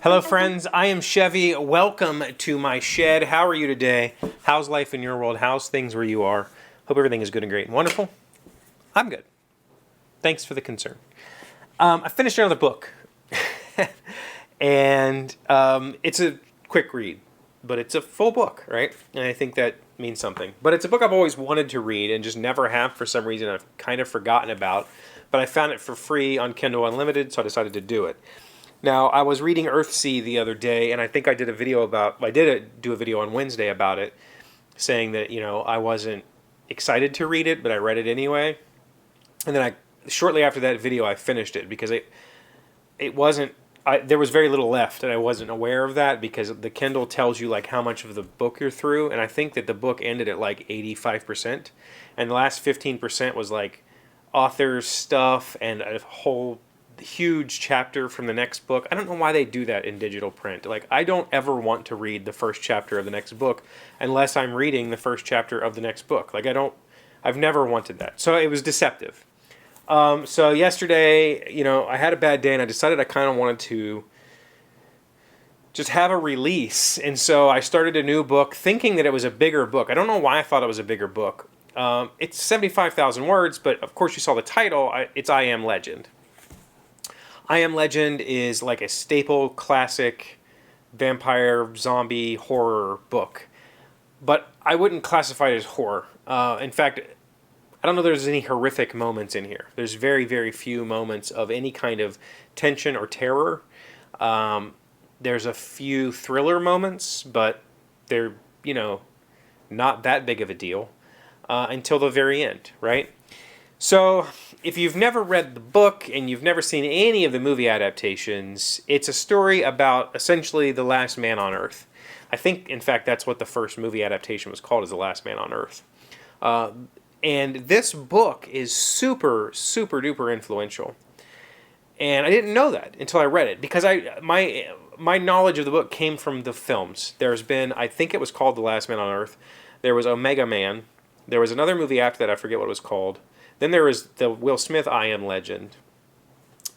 Hello friends, I am Chevee. Welcome to my shed. How are you today? How's life in your world? How's things where you are? Hope everything is good and great and wonderful. I'm good. Thanks for the concern. I finished another book. and it's a quick read, but it's a full book, right? And I think that means something. But it's a book I've always wanted to read and just never have for some reason. I've kind of forgotten about. But I found it for free on Kindle Unlimited, so I decided to do it. Now, I was reading Earthsea the other day, and I think I did do a video on Wednesday about it, saying that, I wasn't excited to read it, but I read it anyway. And then shortly after that video, I finished it because there was very little left, and I wasn't aware of that because the Kindle tells you like how much of the book you're through, and I think that the book ended at like 85%, and the last 15% was like author's stuff and a whole huge chapter from the next book. I don't know why they do that in digital print. Like, I don't ever want to read the first chapter of the next book unless I'm reading the first chapter of the next book. Like, I've never wanted that. So it was deceptive. So yesterday, I had a bad day and I decided I kind of wanted to just have a release. And so I started a new book thinking that it was a bigger book. I don't know why I thought it was a bigger book. It's 75,000 words, but of course you saw the title. It's I Am Legend. I Am Legend is like a staple classic vampire zombie horror book, but I wouldn't classify it as horror. In fact, I don't know if there's any horrific moments in here. There's very, very few moments of any kind of tension or terror. There's a few thriller moments, but they're, not that big of a deal until the very end, right? So, if you've never read the book and you've never seen any of the movie adaptations, it's a story about essentially the last man on Earth. I think, in fact, that's what the first movie adaptation was called, is The Last Man on Earth. And this book is super, super duper influential. And I didn't know that until I read it, because my knowledge of the book came from the films. There's been, I think it was called The Last Man on Earth. There was Omega Man. There was another movie after that, I forget what it was called. Then there was the Will Smith I Am Legend.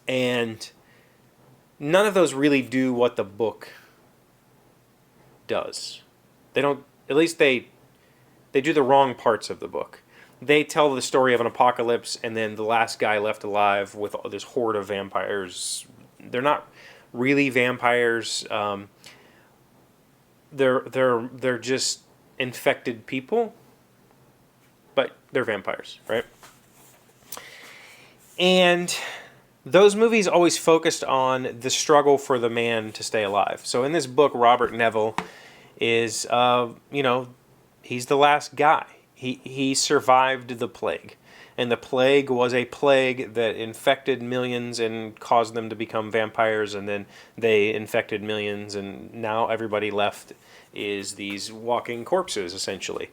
And none of those really do what the book does. They don't, at least they do the wrong parts of the book. They tell the story of an apocalypse and then the last guy left alive with this horde of vampires. They're not really vampires. They're just infected people, but they're vampires, right? And those movies always focused on the struggle for the man to stay alive. So in this book, Robert Neville is, he's the last guy. He survived the plague. And the plague was a plague that infected millions and caused them to become vampires. And then they infected millions. And now everybody left is these walking corpses, essentially.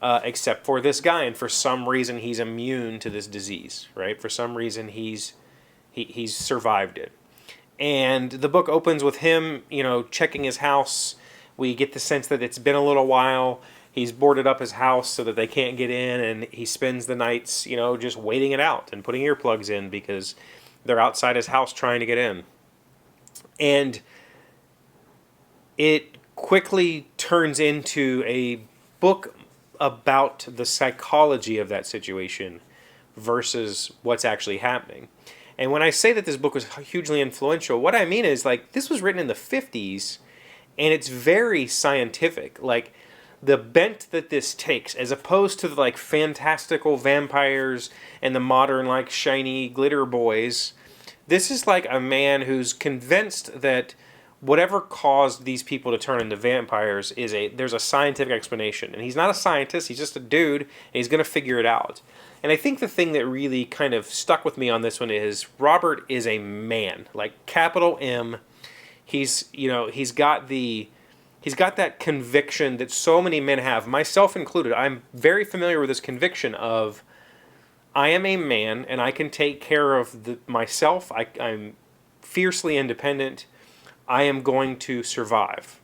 Except for this guy, and for some reason he's immune to this disease, right? For some reason he's survived it. And the book opens with him, checking his house. We get the sense that it's been a little while. He's boarded up his house so that they can't get in, and he spends the nights, just waiting it out and putting earplugs in because they're outside his house trying to get in. And it quickly turns into a book about the psychology of that situation versus what's actually happening. And when I say that this book was hugely influential, what I mean is, like, this was written in the 50s, and it's very scientific. Like, the bent that this takes, as opposed to the, like, fantastical vampires and the modern, like, shiny glitter boys, this is like a man who's convinced that whatever caused these people to turn into vampires there's a scientific explanation. And he's not a scientist, he's just a dude, and he's going to figure it out. And I think the thing that really kind of stuck with me on this one is Robert is a man, like capital M. He's got that conviction that so many men have, myself included. I'm very familiar with this conviction of, I am a man and I can take care of myself. I'm fiercely independent. I am going to survive.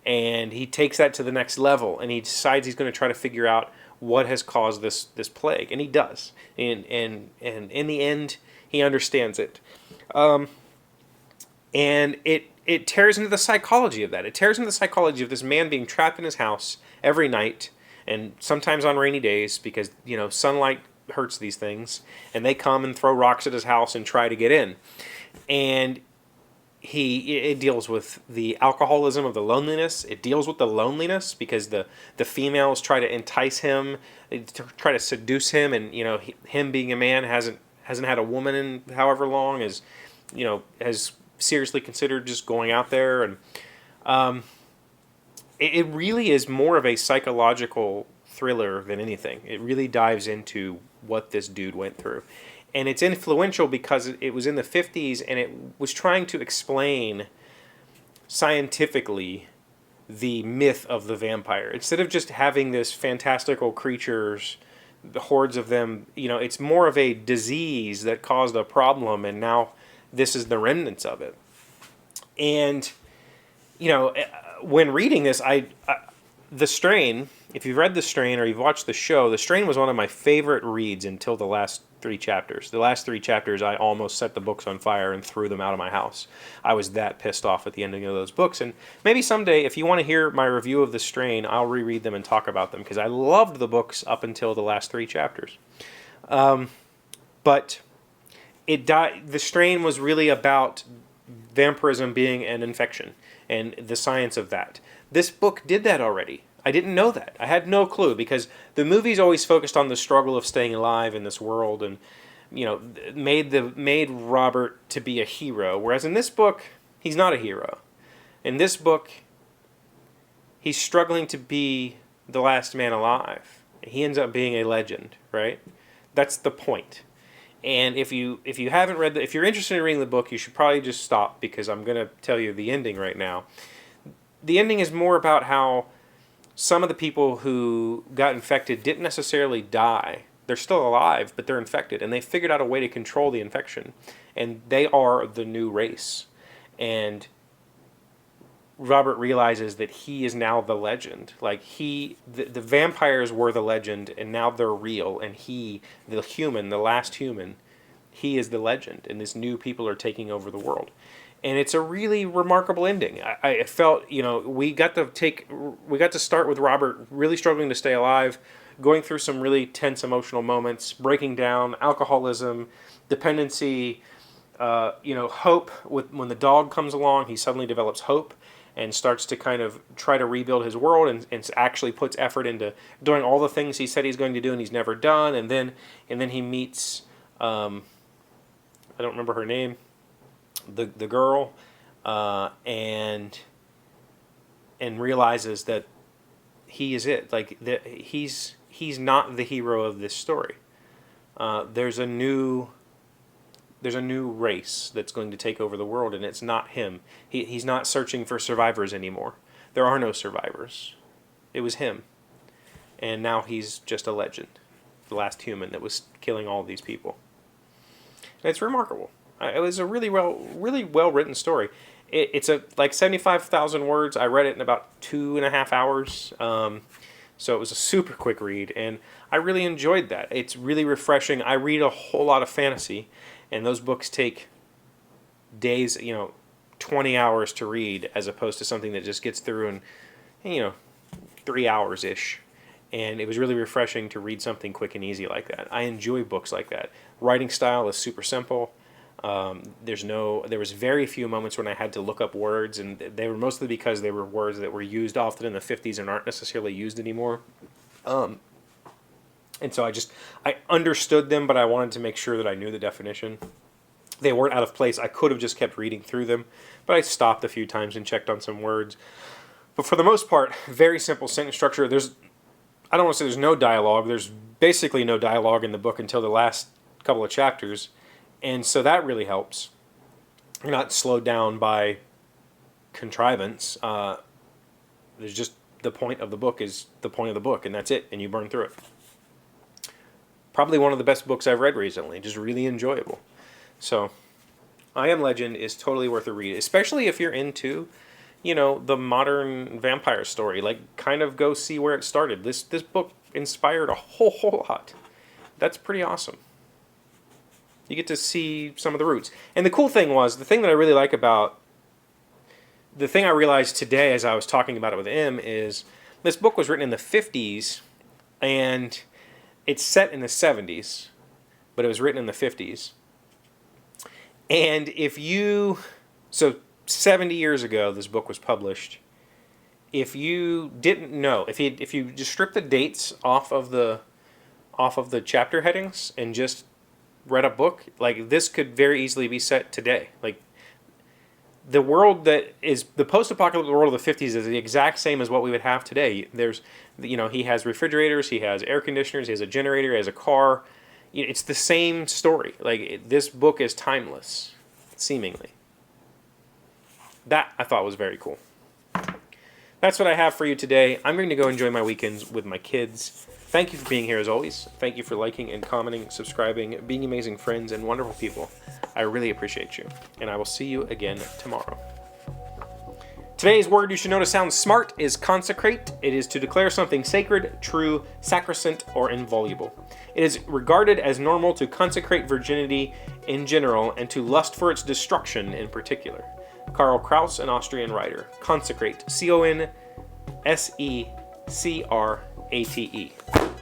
And he takes that to the next level, and he decides he's going to try to figure out what has caused this plague, and he does. And in the end, he understands it. And it tears into the psychology of that. It tears into the psychology of this man being trapped in his house every night, and sometimes on rainy days because, sunlight hurts these things, and they come and throw rocks at his house and try to get in. And it deals with the alcoholism of the loneliness. It deals with the loneliness because the females try to entice him, to try to seduce him, and him being a man hasn't had a woman in however long, has seriously considered just going out there. And it really is more of a psychological thriller than anything. It really dives into what this dude went through. And it's influential because it was in the 50s, and it was trying to explain scientifically the myth of the vampire. Instead of just having this fantastical creatures, the hordes of them, it's more of a disease that caused a problem, and now this is the remnants of it. And, when reading this, The Strain, if you've read The Strain or you've watched the show, The Strain was one of my favorite reads until the last 3 chapters. The last 3 chapters, I almost set the books on fire and threw them out of my house. I was that pissed off at the ending of those books. And maybe someday, if you want to hear my review of The Strain, I'll reread them and talk about them, because I loved the books up until the last 3 chapters. But The Strain was really about vampirism being an infection and the science of that. This book did that already. I didn't know that. I had no clue, because the movies always focused on the struggle of staying alive in this world, and made Robert to be a hero. Whereas in this book, he's not a hero. In this book, he's struggling to be the last man alive. He ends up being a legend, right? That's the point. And if you haven't read if you're interested in reading the book, you should probably just stop, because I'm going to tell you the ending right now. The ending is more about how some of the people who got infected didn't necessarily die. They're still alive, but they're infected, and they figured out a way to control the infection. And they are the new race. And Robert realizes that he is now the legend. Like, the vampires were the legend, and now they're real. And he, the human, the last human, he is the legend. And these new people are taking over the world. And it's a really remarkable ending. I felt, we got to start with Robert really struggling to stay alive, going through some really tense emotional moments, breaking down alcoholism, dependency, hope. When the dog comes along, he suddenly develops hope and starts to kind of try to rebuild his world, and actually puts effort into doing all the things he said he's going to do and he's never done. And then he meets, I don't remember her name, the girl, and realizes that he is it. Like, he's not the hero of this story. There's a new race that's going to take over the world, and it's not him. He's not searching for survivors anymore. There are no survivors. It was him, and now he's just a legend, the last human that was killing all these people. And it's remarkable. It was a really well written story. It's like 75,000 words. I read it in about 2.5 hours. So it was a super quick read, and I really enjoyed that. It's really refreshing. I read a whole lot of fantasy, and those books take days, 20 hours to read, as opposed to something that just gets through in, 3 hours-ish. And it was really refreshing to read something quick and easy like that. I enjoy books like that. Writing style is super simple. There was very few moments when I had to look up words, and they were mostly because they were words that were used often in the 50s and aren't necessarily used anymore. And so I understood them, but I wanted to make sure that I knew the definition. They weren't out of place. I could have just kept reading through them, but I stopped a few times and checked on some words. But for the most part, very simple sentence structure. I don't want to say there's no dialogue. There's basically no dialogue in the book until the last couple of chapters. And so that really helps. You're not slowed down by contrivance. There's just the point of the book is the point of the book, and that's it, and you burn through it. Probably one of the best books I've read recently, just really enjoyable. So, I Am Legend is totally worth a read, especially if you're into, the modern vampire story. Like, kind of go see where it started. This book inspired a whole lot. That's pretty awesome. You get to see some of the roots. And the cool thing was, the thing that I really like about the thing I realized today as I was talking about it with M is this book was written in the 50s, and it's set in the 70s, but it was written in the 50s. And so 70 years ago, this book was published. If you didn't know, if you just strip the dates off of the chapter headings and just read a book, like, this could very easily be set today. Like, the world that is the post-apocalyptic world of the 50s is the exact same as what we would have today. There's, he has refrigerators, he has air conditioners, he has a generator, he has a car. It's the same story. Like, this book is timeless, seemingly. That I thought was very cool. That's what I have for you today. I'm going to go enjoy my weekends with my kids. Thank you for being here as always. Thank you for liking and commenting, subscribing, being amazing friends and wonderful people. I really appreciate you. And I will see you again tomorrow. Today's word you should know to sound smart is consecrate. It is to declare something sacred, true, sacrosanct, or inviolable. It is regarded as normal to consecrate virginity in general and to lust for its destruction in particular. Karl Kraus, an Austrian writer. Consecrate. C-O-N-S-E-C-R-A-T-E.